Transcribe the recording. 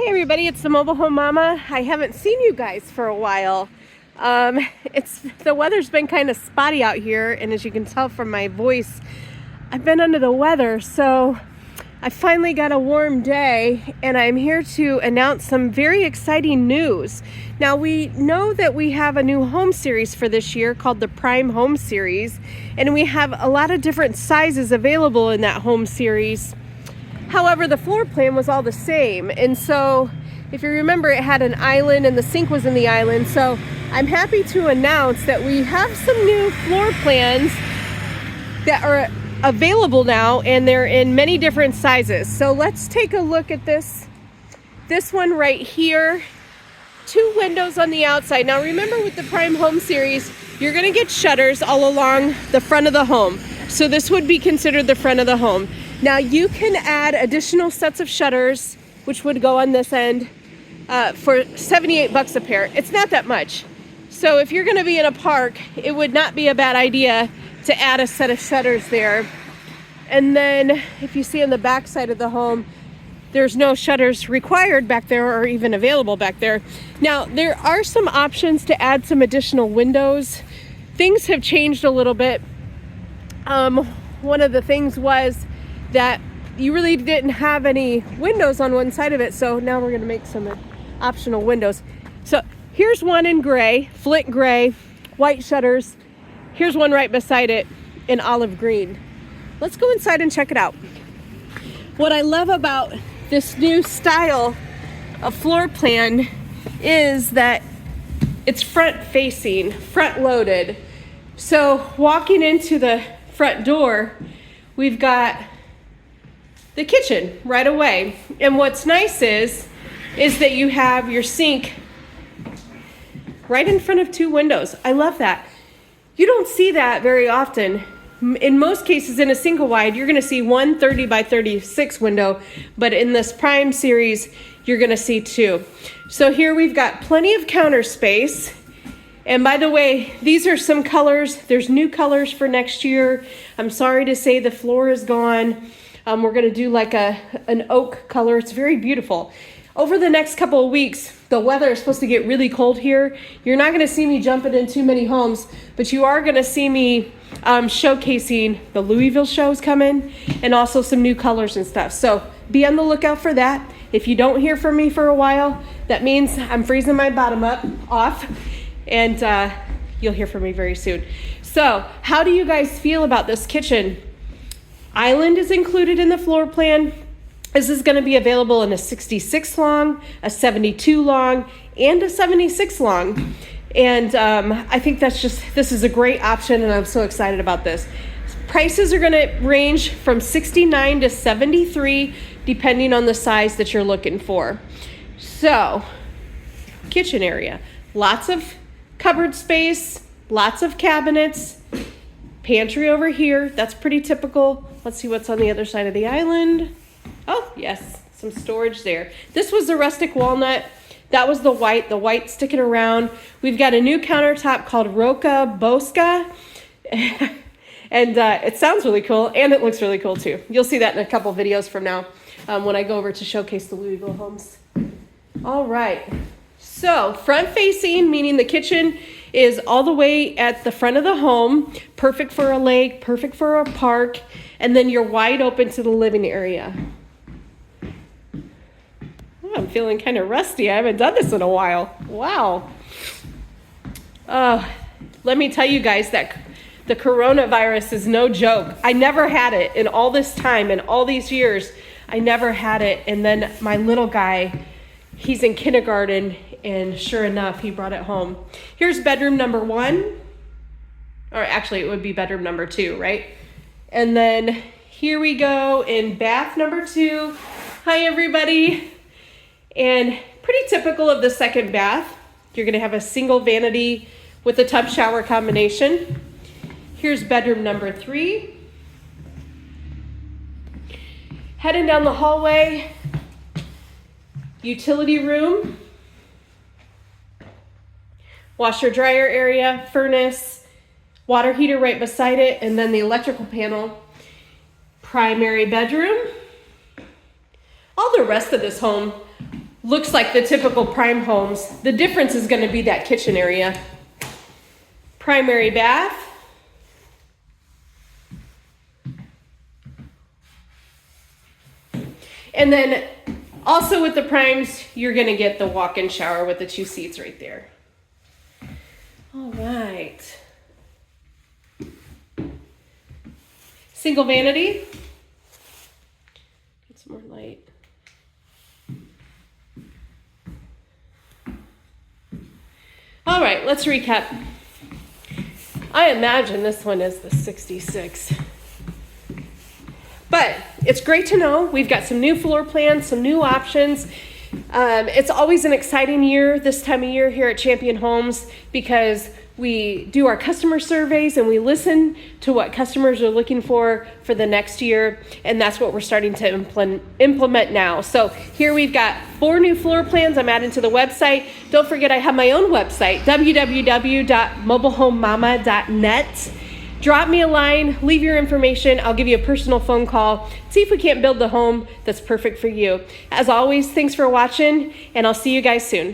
Hey everybody, it's the Mobile Home Mama. I haven't seen you guys for a while. The weather's been kind of spotty out here, and as you can tell from my voice, I've been under the weather. So I finally got a warm day, and I'm here to announce some very exciting news. Now, we know that we have a new home series for this year called the Prime Home Series, and we have a lot of different sizes available in that home series. However, the floor plan was all the same, and so if you remember, it had an island and the sink was in the island. So I'm happy to announce that we have some new floor plans that are available now, and they're in many different sizes. So let's take a look at this one right here. 2 windows on the outside. Now remember, with the Prime Home Series, you're going to get shutters all along the front of the home. So this would be considered the front of the home. Now you can add additional sets of shutters, which would go on this end, for $78 a pair. It's not that much. So if you're going to be in a park, it would not be a bad idea to add a set of shutters there. And then if you see on the back side of the home, there's no shutters required back there or even available back there. Now there are some options to add some additional windows. Things have changed a little bit. One of the things was that you really didn't have any windows on one side of it, so now we're going to make some optional windows. So here's one in gray, flint gray, white shutters. Here's one right beside it in olive green. Let's go inside and check it out. What I love about this new style of floor plan is that it's front facing, front loaded. So walking into the front door, we've got the kitchen right away. And what's nice is that you have your sink right in front of 2 windows. I love that. You don't see that very often. In most cases, in a single wide, you're going to see one 30 by 36 window, but in this Prime series, you're going to see 2. So here we've got plenty of counter space. And by the way, these are some colors. There's new colors for next year. I'm sorry to say the floor is gone. We're going to do like an oak color. It's very beautiful. Over the next couple of weeks, the weather is supposed to get really cold here. You're not going to see me jumping in too many homes, but you are going to see me showcasing the Louisville shows coming and also some new colors and stuff. So be on the lookout for that. If you don't hear from me for a while, that means I'm freezing my bottom off, and you'll hear from me very soon. So how do you guys feel about this kitchen? Island is included in the floor plan. This is going to be available in a 66 long, a 72 long, and a 76 long. And I think this is a great option, and I'm so excited about this. Prices are going to range from $69 to $73, depending on the size that you're looking for. So, kitchen area. Lots of cupboard space, lots of cabinets, pantry over here. That's pretty typical. Let's see what's on the other side of the island. Oh, yes, some storage there. This was the rustic walnut. That was the white sticking around. We've got a new countertop called Roa Bosa. And it sounds really cool, and it looks really cool too. You'll see that in a couple videos from now when I go over to showcase the Louisville homes. All right, so front facing, meaning the kitchen is all the way at the front of the home, perfect for a lake, perfect for a park, and then you're wide open to the living area. Oh, I'm feeling kind of rusty. I haven't done this in a while. Wow. Let me tell you guys that the coronavirus is no joke. I never had it in all this time, in all these years. I never had it. And then my little guy, he's in kindergarten, and sure enough, he brought it home. Here's bedroom number 1. Or actually, it would be bedroom number 2, right? And then here we go in bath number 2. Hi, everybody. And pretty typical of the second bath. You're going to have a single vanity with a tub shower combination. Here's bedroom number 3. Heading down the hallway, utility room, washer dryer area, furnace, water heater right beside it, and then the electrical panel. Primary bedroom. All the rest of this home looks like the typical prime homes. The difference is going to be that kitchen area. Primary bath. And then also with the primes, you're going to get the walk-in shower with the 2 seats right there. All right. Single vanity. Get some more light. All right, let's recap. I imagine this one is the 66. But it's great to know we've got some new floor plans, some new options. It's always an exciting year this time of year here at Champion Homes because we do our customer surveys and we listen to what customers are looking for the next year, and that's what we're starting to implement now. So here we've got 4 new floor plans I'm adding to the website. Don't forget I have my own website, www.mobilehomemama.net. Drop me a line, leave your information. I'll give you a personal phone call. See if we can't build the home that's perfect for you. As always, thanks for watching, and I'll see you guys soon.